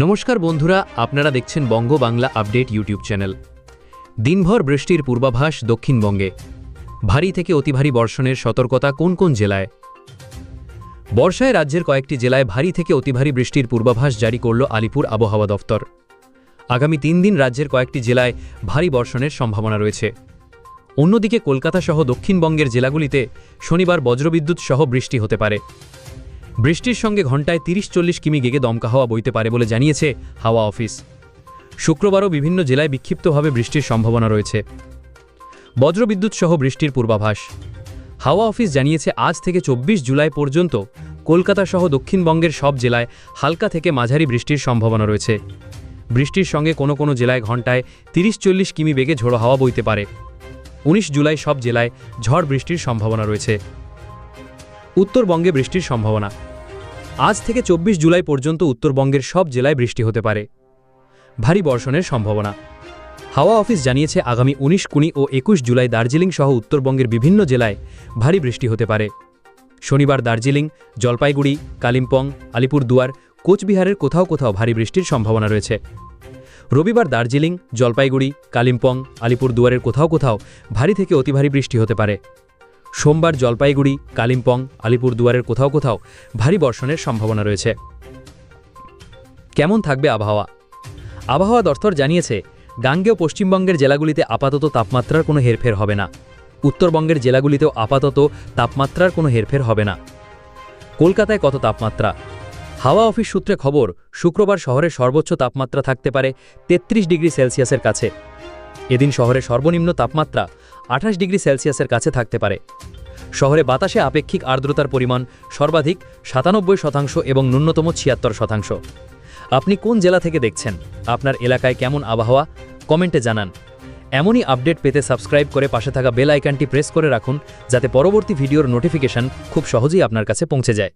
নমস্কার বন্ধুরা, আপনারা দেখছেন বঙ্গ বাংলা আপডেট ইউটিউব চ্যানেল। দিনভর বৃষ্টির পূর্বাভাস দক্ষিণবঙ্গে। ভারী থেকে অতি ভারী বর্ষণের সতর্কতা কোন কোন জেলায়? বর্ষায় রাজ্যের কয়েকটি জেলায় ভারী থেকে অতি ভারী বৃষ্টির পূর্বাভাস জারি করল আলিপুর আবহাওয়া দফতর। আগামী 3 দিন রাজ্যের কয়েকটি জেলায় ভারী বর্ষণের সম্ভাবনা রয়েছে। অন্যদিকে কলকাতা সহ দক্ষিণবঙ্গের জেলাগুলিতে শনিবার বজ্রবিদ্যুৎ সহ বৃষ্টি হতে পারে। বৃষ্টির সঙ্গে ঘণ্টায় 30-40 কিমি বেগে দমকা হাওয়া বইতে পারে বলে জানিয়েছে হাওয়া অফিস। শুক্রবারও বিভিন্ন জেলায় বিক্ষিপ্তভাবে বৃষ্টির সম্ভাবনা রয়েছে। বজ্রবিদ্যুৎ সহ বৃষ্টির পূর্বাভাস। হাওয়া অফিস জানিয়েছে আজ থেকে 24 জুলাই পর্যন্ত কলকাতা সহ দক্ষিণবঙ্গের সব জেলায় হালকা থেকে মাঝারি বৃষ্টির সম্ভাবনা রয়েছে। বৃষ্টির সঙ্গে কোনো কোনো জেলায় ঘণ্টায় 30-40 কিমি বেগে ঝোড়ো হাওয়া বইতে পারে। 19 জুলাই সব জেলায় ঝড় বৃষ্টির সম্ভাবনা রয়েছে। উত্তরবঙ্গে বৃষ্টির সম্ভাবনা। আজ থেকে 24 জুলাই পর্যন্ত উত্তরবঙ্গের সব জেলায় বৃষ্টি হতে পারে। ভারী বর্ষণের সম্ভাবনা। হাওয়া অফিস জানিয়েছে আগামী 19, 20 ও 21 জুলাই দার্জিলিং সহ উত্তরবঙ্গের বিভিন্ন জেলায় ভারী বৃষ্টি হতে পারে। শনিবার দার্জিলিং, জলপাইগুড়ি, কালিম্পং, আলিপুরদুয়ার, কোচবিহারের কোথাও কোথাও ভারী বৃষ্টির সম্ভাবনা রয়েছে। রবিবার দার্জিলিং, জলপাইগুড়ি, কালিম্পং, আলিপুরদুয়ারের কোথাও কোথাও ভারী থেকে অতি ভারী বৃষ্টি হতে পারে। সোমবার জলপাইগুড়ি, কালিম্পং, আলিপুরদুয়ারের কোথাও কোথাও ভারী বর্ষণের সম্ভাবনা রয়েছে। কেমন থাকবে আবহাওয়া? আবহাওয়া দফতর জানিয়েছে গাঙ্গেয় পশ্চিমবঙ্গের জেলাগুলিতে আপাতত তাপমাত্রার কোনো হেরফের হবে না। উত্তরবঙ্গের জেলাগুলিতেও আপাতত তাপমাত্রার কোনো হেরফের হবে না। কলকাতায় কত তাপমাত্রা? হাওয়া অফিস সূত্রে খবর, শুক্রবার শহরের সর্বোচ্চ তাপমাত্রা থাকতে পারে 33 ডিগ্রি সেলসিয়াসের কাছে। এদিন শহরের সর্বনিম্ন তাপমাত্রা 28 ডিগ্রি সেলসিয়াসের কাছে থাকতে পারে। শহরে বাতাসে আপেক্ষিক আর্দ্রতার পরিমাণ সর্বাধিক 97% এবং ন্যূনতম 76%। আপনি কোন জেলা থেকে দেখছেন? আপনার এলাকায় কেমন আবহাওয়া? কমেন্টে জানান। এমনই আপডেট পেতে সাবস্ক্রাইব করে পাশে থাকা বেল আইকনটি প্রেস করে রাখুন, যাতে পরবর্তী ভিডিওর নোটিফিকেশন খুব সহজেই আপনার কাছে পৌঁছে যায়।